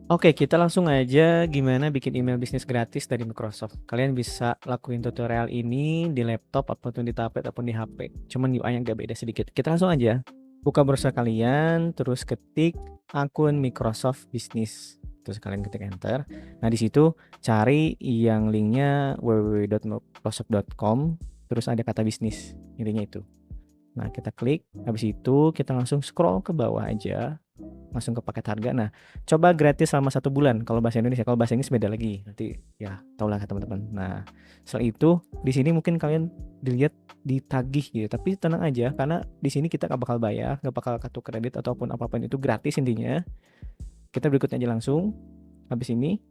Oke, kita langsung aja gimana bikin email bisnis gratis dari Microsoft. Kalian bisa lakuin tutorial ini di laptop ataupun di tablet ataupun di HP. Cuman UI-nya agak beda sedikit. Kita langsung aja buka browser kalian, terus ketik akun Microsoft Business. Terus kalian ketik enter. Nah, di situ cari yang linknya www.microsoft.com, terus ada kata bisnis, intinya itu. Nah, kita klik, habis itu kita langsung scroll ke bawah aja, langsung ke paket harga. Nah, coba gratis selama 1 bulan kalau bahasa Indonesia. Kalau bahasa Inggris beda lagi. Nanti ya tahulah teman-teman. Nah, setelah itu di sini mungkin kalian dilihat ditagih gitu. Tapi tenang aja karena di sini kita nggak bakal bayar, nggak bakal kartu kredit ataupun apapun, itu gratis intinya. Kita berikutnya aja langsung. Habis ini,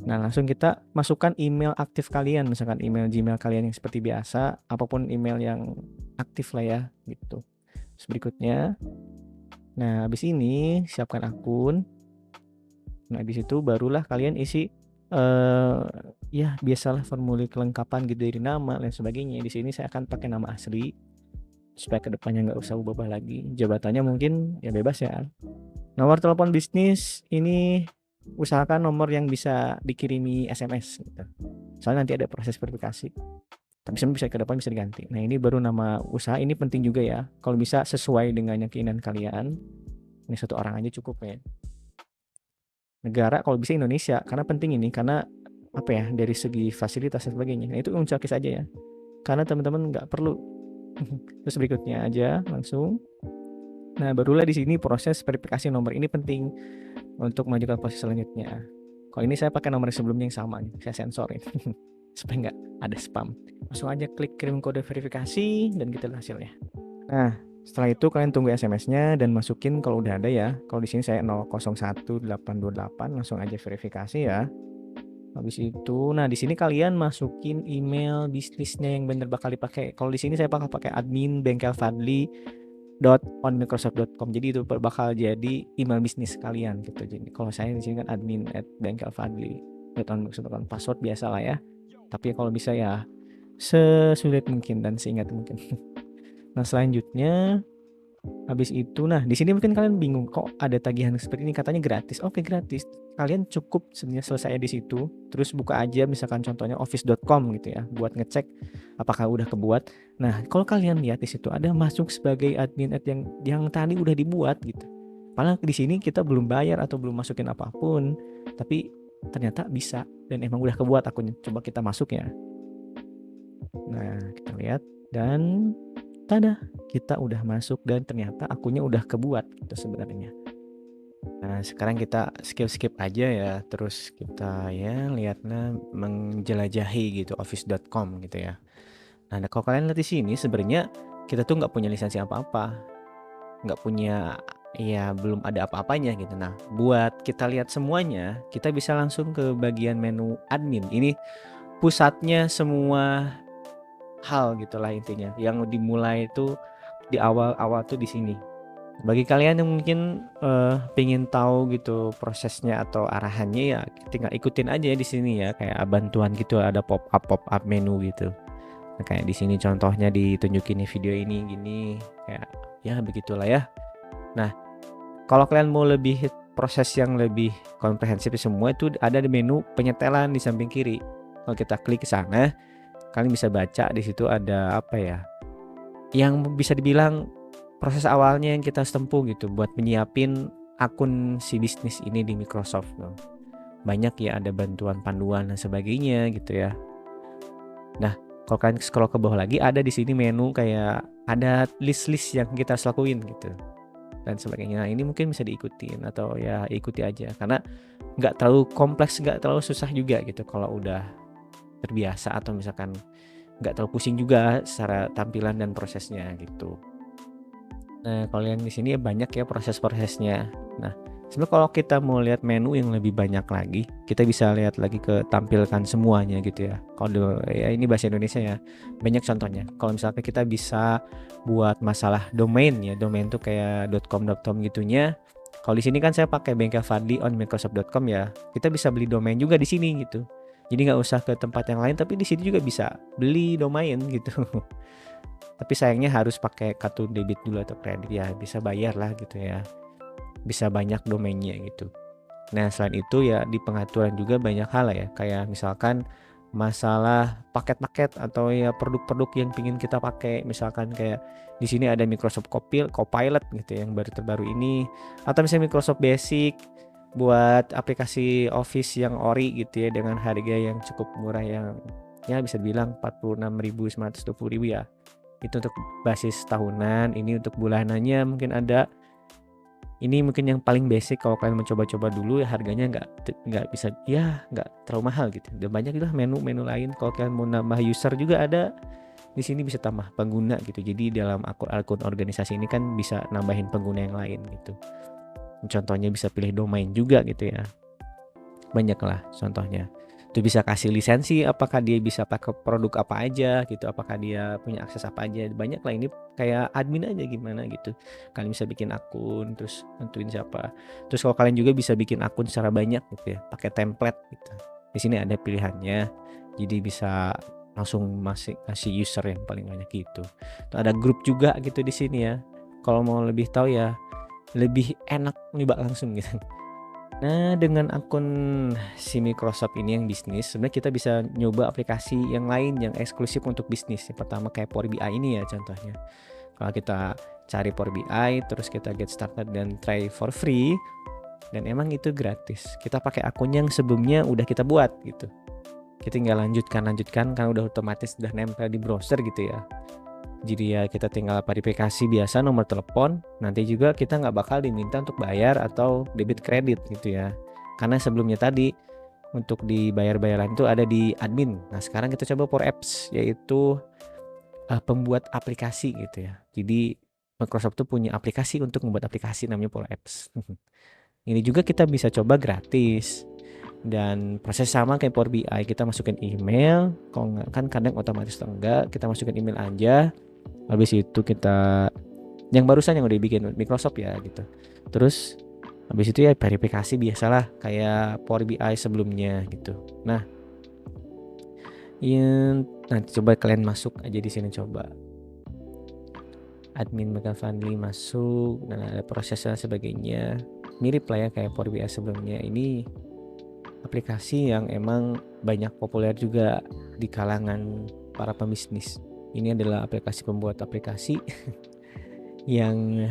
nah langsung kita masukkan email aktif kalian, misalkan email Gmail kalian yang seperti biasa, apapun email yang aktif lah ya gitu. Terus berikutnya, nah habis ini siapkan akun. Nah di situ barulah kalian isi ya biasalah formulir kelengkapan gitu dari nama dan sebagainya. Di sini saya akan pakai nama asli supaya kedepannya nggak usah ubah lagi. Jabatannya mungkin ya bebas ya. Nomor telepon bisnis ini usahakan nomor yang bisa dikirimi SMS gitu. Soalnya nanti ada proses verifikasi. Tapi sebenarnya bisa ke depan bisa diganti. Nah ini baru nama usaha, ini penting juga ya. Kalau bisa sesuai dengan yang keinginan kalian. Ini 1 orang aja cukup ya. Negara kalau bisa Indonesia, karena penting ini, karena apa ya, dari segi fasilitas dan sebagainya. Nah itu uncakis aja ya. Karena teman-teman nggak perlu. Terus berikutnya aja langsung. Nah barulah di sini proses verifikasi nomor, ini penting untuk mengajukan proses selanjutnya. Kalau ini saya pakai nomor sebelumnya yang sama, saya sensorin supaya nggak ada spam. Langsung aja klik kirim kode verifikasi dan kita lihat hasilnya. Nah, setelah itu kalian tunggu SMS-nya dan masukin kalau udah ada ya. Kalau di sini saya 001828, langsung aja verifikasi ya. Habis itu, nah di sini kalian masukin email bisnisnya yang bener bakal dipakai. Kalau di sini saya bakal pakai admin bengkel Fadli .onmicrosoft.com. Jadi itu bakal jadi email bisnis kalian gitu. Jadi kalau saya di sini kan admin @bengkelfadli.onmicrosoft.com, password biasa lah ya. Tapi kalau bisa ya sesulit mungkin dan seingat mungkin. Nah, selanjutnya habis itu, nah di sini mungkin kalian bingung kok ada tagihan seperti ini katanya gratis. Oke, gratis. Kalian cukup sebenarnya selesai di situ, terus buka aja misalkan contohnya office.com gitu ya, buat ngecek apakah udah kebuat. Nah, kalau kalian lihat di situ ada masuk sebagai admin ad yang tadi udah dibuat gitu. Padahal di sini kita belum bayar atau belum masukin apapun, tapi ternyata bisa dan emang udah kebuat akunnya. Coba kita masuk ya. Nah, kita lihat dan tada, kita udah masuk dan ternyata akunnya udah kebuat gitu sebenarnya. Nah, sekarang kita skip aja ya, terus kita ya lihatnya menjelajahi gitu office.com gitu ya. Nah, kalau kalian lihat di sini sebenarnya kita tuh nggak punya lisensi apa-apa, nggak punya, ya belum ada apa-apanya gitu. Nah, buat kita lihat semuanya, kita bisa langsung ke bagian menu admin. Ini pusatnya semua hal gitulah intinya. Yang dimulai itu di awal-awal tuh di sini. Bagi kalian yang mungkin pengen tahu gitu prosesnya atau arahannya, ya tinggal ikutin aja di sini ya, kayak bantuan gitu, ada pop up menu gitu. Nah, kayak di sini contohnya ditunjukin di video ini gini, kayak ya begitulah ya. Nah, kalau kalian mau lebih proses yang lebih komprehensif semua itu ada di menu penyetelan di samping kiri. Kalau kita klik ke sana, kalian bisa baca di situ ada apa ya? Yang bisa dibilang proses awalnya yang kita harus tempuh gitu buat menyiapin akun si bisnis ini di Microsoft. Banyak ya, ada bantuan panduan dan sebagainya gitu ya. Nah, kalau kalian scroll ke bawah lagi ada di sini menu kayak ada list-list yang kita harus lakuin gitu dan sebagainya. Nah, ini mungkin bisa diikutin atau ya ikuti aja karena nggak terlalu kompleks, nggak terlalu susah juga gitu kalau udah terbiasa, atau misalkan nggak terlalu pusing juga secara tampilan dan prosesnya gitu. Nah, kalau yang di sini banyak ya proses-prosesnya. Nah, sebenarnya kalau kita mau lihat menu yang lebih banyak lagi, kita bisa lihat lagi ke tampilkan semuanya gitu ya. Kalau ya ini bahasa Indonesia ya, banyak contohnya. Kalau misalnya kita bisa buat masalah domain ya, domain tuh kayak .com gitunya. Kalau di sini kan saya pakai bengkel Fadli on Microsoft.com ya, kita bisa beli domain juga di sini gitu. Jadi nggak usah ke tempat yang lain, tapi di sini juga bisa beli domain gitu. Tapi sayangnya harus pakai kartu debit dulu atau kredit ya, bisa bayar lah gitu ya. Bisa banyak domainnya gitu. Nah, selain itu ya di pengaturan juga banyak hal ya, kayak misalkan masalah paket-paket atau ya produk-produk yang pingin kita pakai. Misalkan kayak di sini ada Microsoft Copilot gitu yang baru terbaru ini, atau misalnya Microsoft Basic buat aplikasi Office yang ori gitu ya dengan harga yang cukup murah, yang ya bisa dibilang 46.920.000 ya. Itu untuk basis tahunan. Ini untuk bulanannya mungkin ada. Ini mungkin yang paling basic, kalau kalian mencoba-coba dulu ya harganya nggak bisa, ya nggak terlalu mahal gitu. Dan banyak juga menu-menu lain. Kalau kalian mau nambah user juga ada di sini, bisa tambah pengguna gitu. Jadi dalam akun organisasi ini kan bisa nambahin pengguna yang lain gitu. Contohnya bisa pilih domain juga gitu ya. Banyak lah contohnya. Itu bisa kasih lisensi, apakah dia bisa pakai produk apa aja gitu, apakah dia punya akses apa aja. Banyak lah, ini kayak admin aja gimana gitu. Kalian bisa bikin akun, terus nentuin siapa. Terus kalau kalian juga bisa bikin akun secara banyak gitu ya, pakai template gitu. Di sini ada pilihannya. Jadi bisa langsung kasih user yang paling banyak gitu. Tuh ada grup juga gitu di sini ya. Kalau mau lebih tahu ya lebih enak nyoba langsung gitu. Nah, dengan akun si Microsoft ini yang bisnis, sebenarnya kita bisa nyoba aplikasi yang lain yang eksklusif untuk bisnis. Yang pertama kayak Power BI ini ya contohnya. Kalau kita cari Power BI, terus kita get started dan try for free, dan emang itu gratis. Kita pakai akun yang sebelumnya udah kita buat gitu. Kita tinggal lanjutkan karena udah otomatis udah nempel di browser gitu ya. Jadi ya kita tinggal verifikasi biasa nomor telepon. Nanti juga kita nggak bakal diminta untuk bayar atau debit kredit gitu ya. Karena sebelumnya tadi untuk dibayar-bayaran itu ada di admin. Nah sekarang kita coba Power Apps, yaitu pembuat aplikasi gitu ya. Jadi Microsoft tuh punya aplikasi untuk membuat aplikasi namanya Power Apps. Ini juga kita bisa coba gratis. Dan proses sama kayak Power BI, kita masukin email. Kalau nggak kan kadang otomatis atau enggak, kita masukin email aja. Habis itu kita yang barusan yang udah bikin Microsoft ya gitu. Terus habis itu ya verifikasi biasalah kayak Power BI sebelumnya gitu. Nah, nanti coba kalian masuk aja di sini, coba admin Mega Fundly masuk dan ada prosesnya sebagainya. Mirip lah ya kayak Power BI sebelumnya. Ini aplikasi yang emang banyak populer juga di kalangan para pembisnis. Ini adalah aplikasi pembuat aplikasi yang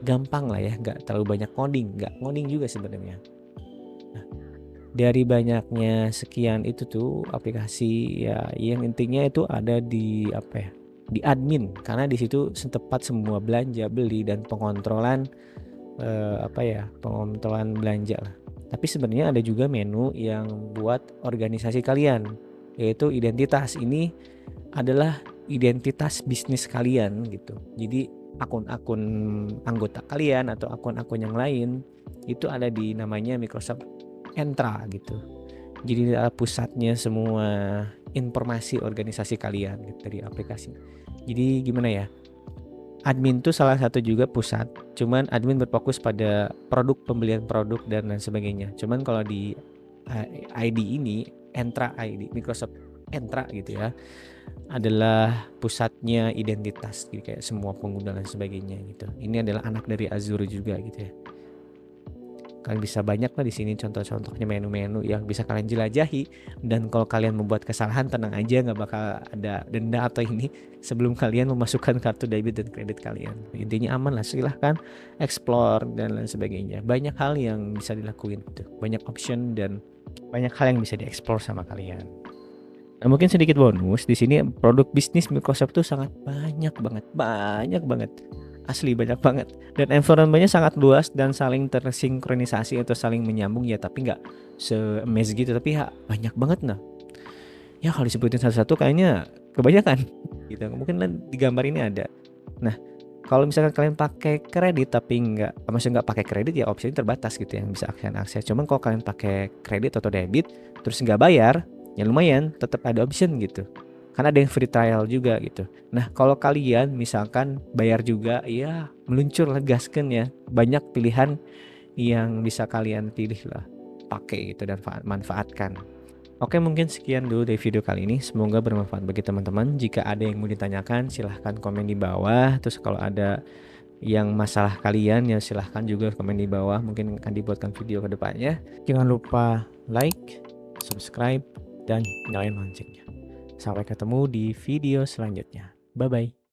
gampang lah ya, nggak terlalu banyak nggak ngoding juga sebenarnya. Nah, dari banyaknya sekian itu tuh aplikasi ya, yang intinya itu ada di apa ya, di admin, karena di situ setempat semua belanja, beli dan pengontrolan pengontrolan belanja lah. Tapi sebenarnya ada juga menu yang buat organisasi kalian, yaitu identitas. Ini adalah identitas bisnis kalian gitu. Jadi akun-akun anggota kalian atau akun-akun yang lain itu ada di namanya Microsoft Entra gitu. Jadi pusatnya semua informasi organisasi kalian gitu dari aplikasi. Jadi gimana ya? Admin tuh salah satu juga pusat. Cuman admin berfokus pada produk, pembelian produk dan lain sebagainya. Cuman kalau di ID ini, Entra ID, Microsoft Entra gitu ya, adalah pusatnya identitas gitu, kayak semua pengguna dan sebagainya gitu. Ini adalah anak dari Azure juga gitu ya. Kalian bisa banyak lah di sini contoh-contohnya menu-menu yang bisa kalian jelajahi. Dan kalau kalian membuat kesalahan, tenang aja, nggak bakal ada denda atau ini sebelum kalian memasukkan kartu debit dan kredit kalian. Intinya aman lah, silahkan explore dan lain sebagainya. Banyak hal yang bisa dilakuin gitu. Banyak option dan banyak hal yang bisa dieksplor sama kalian. Nah, mungkin sedikit bonus di sini, produk bisnis Microsoft tuh sangat banyak banget. Asli banyak banget, dan environmentnya sangat luas dan saling tersinkronisasi atau saling menyambung ya, tapi nggak se-mes gitu, tapi ya banyak banget. Nah ya kalau disebutin satu-satu kayaknya kebanyakan gitu. Mungkin di gambar ini ada. Nah kalau misalkan kalian pakai kredit tapi maksudnya nggak pakai kredit ya, opsinya terbatas gitu yang bisa kalian akses. Cuman kalau kalian pakai kredit atau debit terus nggak bayar ya lumayan, tetap ada option gitu. Karena ada yang free trial juga gitu. Nah kalau kalian misalkan bayar juga, ya meluncur lah, gaskan ya. Banyak pilihan yang bisa kalian pilih lah, pakai gitu dan manfaatkan. Oke, mungkin sekian dulu dari video kali ini. Semoga bermanfaat bagi teman-teman. Jika ada yang mau ditanyakan silahkan komen di bawah. Terus kalau ada yang masalah kalian ya silahkan juga komen di bawah, mungkin akan dibuatkan video ke depannya. Jangan lupa like, subscribe, dan nyalain loncengnya. Sampai ketemu di video selanjutnya. Bye bye.